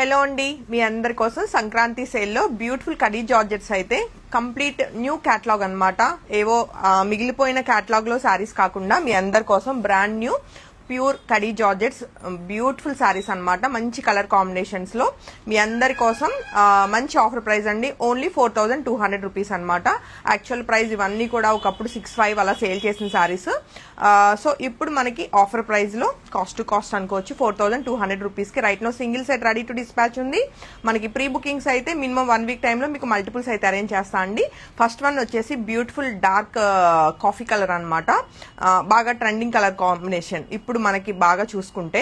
Hello అండి, మీ అందరి కోసం సంక్రాంతి సేల్లో బ్యూటిఫుల్ కడీ జార్జెట్స్ అయితే కంప్లీట్ న్యూ క్యాటలాగ్ అన్నమాట. ఏవో మిగిలిపోయిన క్యాటలాగ్ లో శారీస్ కాకుండా మీ అందరి కోసం brand new pure khadi georgettes beautiful saris అన్నమాట. మంచి కలర్ కాంబినేషన్స్ లో మీ అందరి కోసం మంచి ఆఫర్ ప్రైస్ అండి. ఓన్లీ 4200 రూపీస్ అనమాట. యాక్చువల్ ప్రైస్ ఇవన్నీ కూడా ఒకప్పుడు 65 అలా సేల్ చేసిన శారీస్. సో ఇప్పుడు మనకి ఆఫర్ ప్రైస్ లో కాస్ట్ టు కాస్ట్ అనుకోవచ్చు 4200 రూపీస్ కి right now single set ready to dispatch ఉంది. మనకి ప్రీ బుకింగ్స్ అయితే మినిమం 1 వీక్ టైంలో మీకు మల్టిపుల్స్ అయితే అరేంజ్ చేస్తా అండి. ఫస్ట్ వన్ వచ్చేసి బ్యూటిఫుల్ డార్క్ కాఫీ కలర్ అనమాట. బాగా ట్రెండింగ్ కలర్ కాంబినేషన్ ఇప్పుడు మనకి బాగా చూసుకుంటే,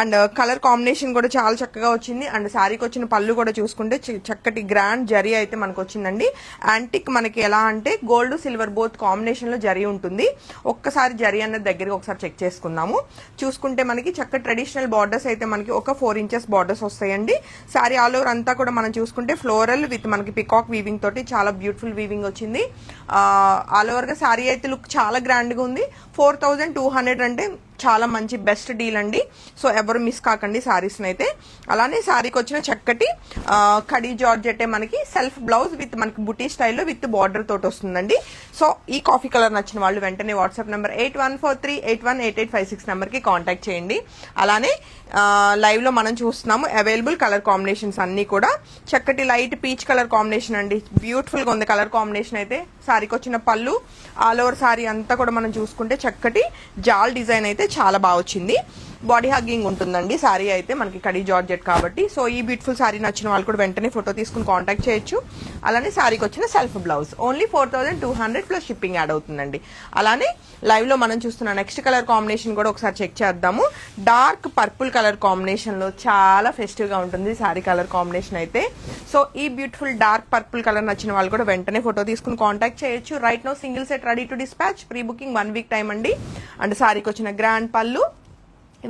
అండ్ కలర్ కాంబినేషన్ కూడా చాలా చక్కగా వచ్చింది. అండ్ శారీకి వచ్చిన పళ్ళు కూడా చూసుకుంటే చక్కటి గ్రాండ్ జరీ అయితే మనకు వచ్చిందండి. యాంటిక్ మనకి ఎలా అంటే గోల్డ్ సిల్వర్ బోత్ కాంబినేషన్ లో జరీ ఉంటుంది. ఒక్కసారి జరీ అన్నది దగ్గరగా ఒకసారి చెక్ చేసుకుందాము. చూసుకుంటే మనకి చక్కటి ట్రెడిషనల్ బార్డర్స్ అయితే మనకి ఒక 4 ఇంచెస్ బార్డర్స్ వస్తాయండి. శారీ ఆల్ ఓవర్ అంతా కూడా మనం చూసుకుంటే ఫ్లోరల్ విత్ మనకి పికాక్ వీవింగ్ తోటి చాలా బ్యూటిఫుల్ వీవింగ్ వచ్చింది. ఆల్ ఓవర్ గా శారీ అయితే లుక్ చాలా గ్రాండ్ గా ఉంది. 4200 అంటే చాలా మంచి బెస్ట్ డీల్ అండి. సో ఎవరు మిస్ కాకండి శారీస్ అయితే. అలానే శారీకి వచ్చిన చక్కటి కడీ జార్జెట్ మనకి సెల్ఫ్ బ్లౌజ్ విత్ మనకి బుటీ స్టైల్లో విత్ బార్డర్ తోటి వస్తుందండి. సో ఈ కాఫీ కలర్ నచ్చిన వాళ్ళు వెంటనే వాట్సాప్ నెంబర్ 8143818856 నెంబర్ కి కాంటాక్ట్ చేయండి. అలానే లైవ్ లో మనం చూస్తున్నాము అవైలబుల్ కలర్ కాంబినేషన్స్ అన్ని కూడా. చక్కటి లైట్ పీచ్ కలర్ కాంబినేషన్ అండి. బ్యూటిఫుల్ గా ఉంది కలర్ కాంబినేషన్ అయితే. శారీకి వచ్చిన పళ్ళు ఆల్ ఓవర్ శారీ అంతా కూడా మనం చూసుకుంటే చక్కటి జాల్ డిజైన్ అయితే చాలా బాగా వచ్చింది. బాడీ హగ్గింగ్ ఉంటుందండి శారీ అయితే మనకి కడీ జార్జెట్ కాబట్టి. సో ఈ బ్యూటిఫుల్ శారీ నచ్చిన వాళ్ళు కూడా వెంటనే ఫోటో తీసుకుని కాంటాక్ట్ చేయొచ్చు. అలానే శారీకి వచ్చిన self blouse only 4200 plus shipping add అవుతుందండి. అలానే లైవ్ లో మనం చూస్తున్న నెక్స్ట్ కలర్ కాంబినేషన్ కూడా ఒకసారి చెక్ చేద్దాము. డార్క్ పర్పుల్ కలర్ కాంబినేషన్ లో చాలా ఫెస్టివ్ గా ఉంటుంది శారీ కలర్ కాంబినేషన్ అయితే. సో ఈ బ్యూటిఫుల్ డార్క్ పర్పుల్ కలర్ నచ్చిన వాళ్ళు కూడా వెంటనే ఫోటో తీసుకుని కాంటాక్ట్ చేయొచ్చు. Right now single set ready to dispatch. Pre booking 1 week time అండి. అండ్ శారీకి వచ్చిన grand pallu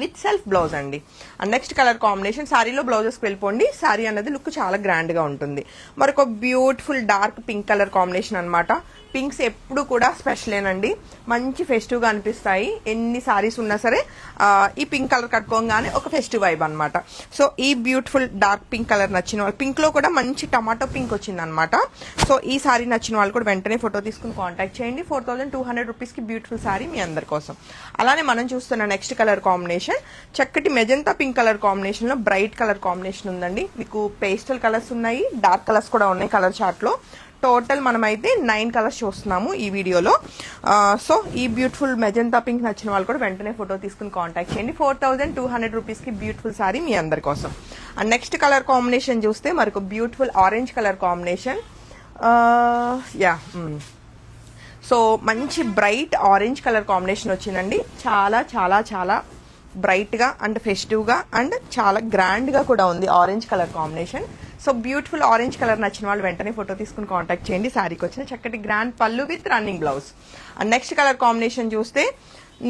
with self blouse అండి. అండ్ నెక్స్ట్ కలర్ కాంబినేషన్ శారీలో బ్లౌజెస్కి వెళ్ళిపోండి. శారీ అనేది లుక్ చాలా గ్రాండ్ గా ఉంటుంది. మరొక beautiful dark pink colour combination అనమాట. పింక్స్ ఎప్పుడు కూడా స్పెషలేనండి. మంచి ఫెస్టివ్ గా అనిపిస్తాయి. ఎన్ని సారీస్ ఉన్నా సరే ఈ పింక్ కలర్ కట్టుకోగానే ఒక ఫెస్టివ్ వైబ్ అనమాట. సో ఈ బ్యూటిఫుల్ డార్క్ పింక్ కలర్ నచ్చిన వాళ్ళు, పింక్ లో కూడా మంచి టమాటో పింక్ వచ్చింది అనమాట. సో ఈ సారీ నచ్చిన వాళ్ళు కూడా వెంటనే ఫోటో తీసుకుని కాంటాక్ట్ చేయండి. 4200 రూపీస్ కి బ్యూటిఫుల్ సారీ మీ అందరి కోసం. అలానే మనం చూస్తున్న నెక్స్ట్ కలర్ కాంబినేషన్ చక్కటి మెజంతా పింక్ కలర్ కాంబినేషన్ లో బ్రైట్ కలర్ కాంబినేషన్ ఉందండి. మీకు పేస్టల్ కలర్స్ ఉన్నాయి, డార్క్ కలర్స్ కూడా ఉన్నాయి కలర్ చార్ట్ లో. టోటల్ మనమైతే 9 కలర్స్ చూస్తున్నాము ఈ వీడియోలో. సో ఈ బ్యూటిఫుల్ మెజంతా పింక్ నచ్చిన వాళ్ళు కూడా వెంటనే ఫోటో తీసుకుని కాంటాక్ట్ చేయండి. 4200 రూపీస్ కి బ్యూటిఫుల్ సారీ మీ అందరి కోసం. అండ్ నెక్స్ట్ కలర్ కాంబినేషన్ చూస్తే మరొక beautiful orange colour combination. So మంచి బ్రైట్ ఆరెంజ్ కలర్ కాంబినేషన్ వచ్చిందండి. చాలా చాలా చాలా బ్రైట్ గా అండ్ ఫెస్టివ్ గా అండ్ చాలా గ్రాండ్ గా కూడా ఉంది orange colour combination. So beautiful orange colour నచ్చిన వాళ్ళు వెంటనే ఫోటో తీసుకుని కాంటాక్ట్ చేయండి. శారీకి వచ్చిన చక్కటి grand pallu with running blouse. And next colour combination చూస్తే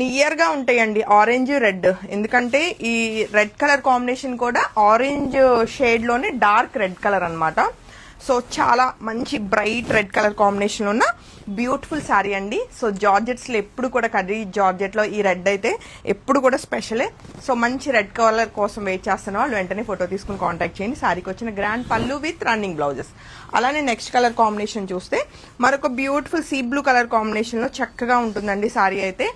నియర్ గా ఉంటాయండి ఆరెంజ్ రెడ్. ఎందుకంటే ఈ రెడ్ కలర్ కాంబినేషన్ కూడా ఆరెంజ్ షేడ్ లోనే డార్క్ రెడ్ కలర్ అనమాట. సో చాలా మంచి బ్రైట్ రెడ్ కలర్ కాంబినేషన్ ఉన్న బ్యూటిఫుల్ శారీ అండి. సో జార్జెట్స్ లో ఎప్పుడు కూడా కడీ జార్జెట్ లో ఈ రెడ్ అయితే ఎప్పుడు కూడా స్పెషలే. సో మంచి రెడ్ కలర్ కోసం వెయిట్ చేస్తున్న వాళ్ళు వెంటనే ఫోటో తీసుకుని కాంటాక్ట్ చేయండి. శారీకి వచ్చిన grand pallu with running blouses. అలానే నెక్స్ట్ కలర్ కాంబినేషన్ చూస్తే మరొక beautiful sea blue colour combination లో చక్కగా ఉంటుందండి శారీ అయితే.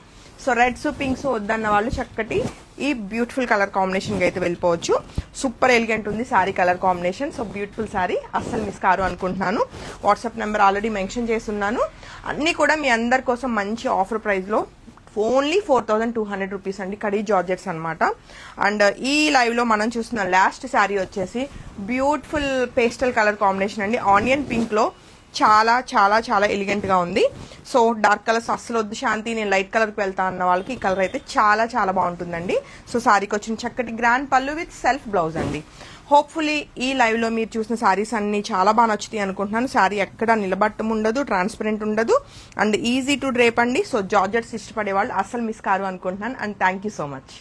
సో రెడ్స్ పింక్స్ వద్దన్న వాళ్ళు చక్కటి ఈ బ్యూటిఫుల్ కలర్ కాంబినేషన్ కి అయితే వెళ్ళిపోవచ్చు. సూపర్ ఎలిగెంట్ ఉంది sari colour combination. So beautiful sari అస్సలు మిస్ కారు అనుకుంటున్నాను. వాట్సాప్ నెంబర్ ఆల్రెడీ మెన్షన్ చేస్తున్నాను. అన్ని కూడా మీ అందరి కోసం మంచి ఆఫర్ ప్రైస్ లో ఓన్లీ 4200 రూపీస్ అండి. కడీ జార్జెట్స్ అనమాట. అండ్ ఈ లైవ్ లో మనం చూస్తున్న లాస్ట్ శారీ వచ్చేసి బ్యూటిఫుల్ పేస్టల్ కలర్ కాంబినేషన్ అండి. ఆనియన్ పింక్ లో చాలా చాలా చాలా ఎలిగెంట్ గా ఉంది. సో డార్క్ కలర్స్ అస్సలు వద్దు శాంతి, నేను లైట్ కలర్ కి వెళ్తా అన్న వాళ్ళకి ఈ కలర్ అయితే చాలా చాలా బాగుంటుందండి. సో శారీకి వచ్చిన చక్కటి grand pallu with self blouse అండి. హోప్ఫుల్లీ ఈ లైవ్ లో మీరు చూసిన శారీస్ అన్ని చాలా బాగా నచ్చుతాయి అనుకుంటున్నాను. శారీ ఎక్కడ నిలబట్టం ఉండదు, ట్రాన్స్పరెంట్ ఉండదు అండ్ ఈజీ టు డ్రేప్ అండి. సో జార్జెట్స్ ఇష్టపడే వాళ్ళు అస్సలు మిస్ కారు అనుకుంటున్నాను. And thank you so much.